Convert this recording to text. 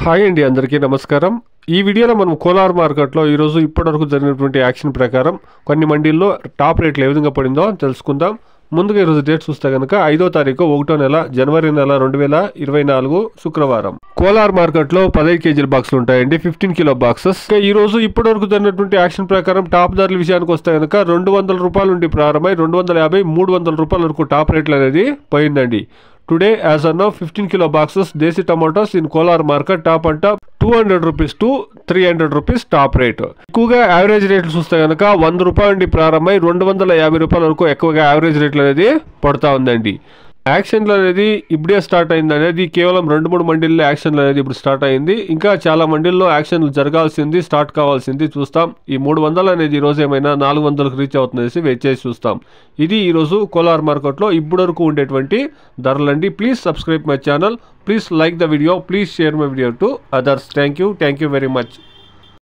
Hi అండి, అందరికీ నమస్కారం. ఈ వీడియోలో మనం కోలార్ మార్కెట్లో ఈరోజు ఇప్పటివరకు జరిగినటువంటి యాక్షన్ ప్రకారం కొన్ని మండీల్లో టాప్ రేట్లు ఏ విధంగా పడిందో తెలుసుకుందాం. ముందుగా ఈరోజు డేట్ చూస్తే కనుక 5వ తారీఖు 1వ నెల జనవరి నెల 2024 శుక్రవారం. కోలార్ మార్కెట్లో 15 కేజీల బాక్సులు ఉంటాయండి, 15 కిలో బాక్సెస్. ఈ రోజు ఇప్పటివరకు జరిగినటువంటి యాక్షన్ ప్రకారం టాప్ ధరల విషయానికి వస్తే కనుక 200 రూపాయల నుండి ప్రారంభమై 250, 300 రూపాయల వరకు టాప్ రేట్లు అనేది పోయిందండి. Today, as of now, 15 kilo boxes Desi tomatoes in Kolar market top and top 200 rupees to 300 rupees top rate. ఎక్కువగా యావరేజ్ రేట్లు చూస్తే కనుక 100 రూపాయల నుండి ప్రారంభమై 250 రూపాయల వరకు ఎక్కువగా యావరేజ్ రేట్లు అనేది పడుతూ ఉందండి. యాక్షన్లు అనేది ఇప్పుడే స్టార్ట్ అయింది అనేది కేవలం 2-3 మండీల్లో యాక్షన్లు అనేది ఇప్పుడు స్టార్ట్ అయింది. ఇంకా చాలా మండీల్లో యాక్షన్లు జరగాల్సింది, స్టార్ట్ కావాల్సింది చూస్తాం. ఈ 300 అనేది ఈరోజు ఏమైనా 400కు రీచ్ అవుతుందనేసి వెయిట్ చేసి చూస్తాం. ఇది ఈరోజు కోలార్ మార్కెట్లో ఇప్పటివరకు ఉండేటువంటి ధరలండి. Please subscribe my channel, please like the video, please share my video to others. Thank you very much.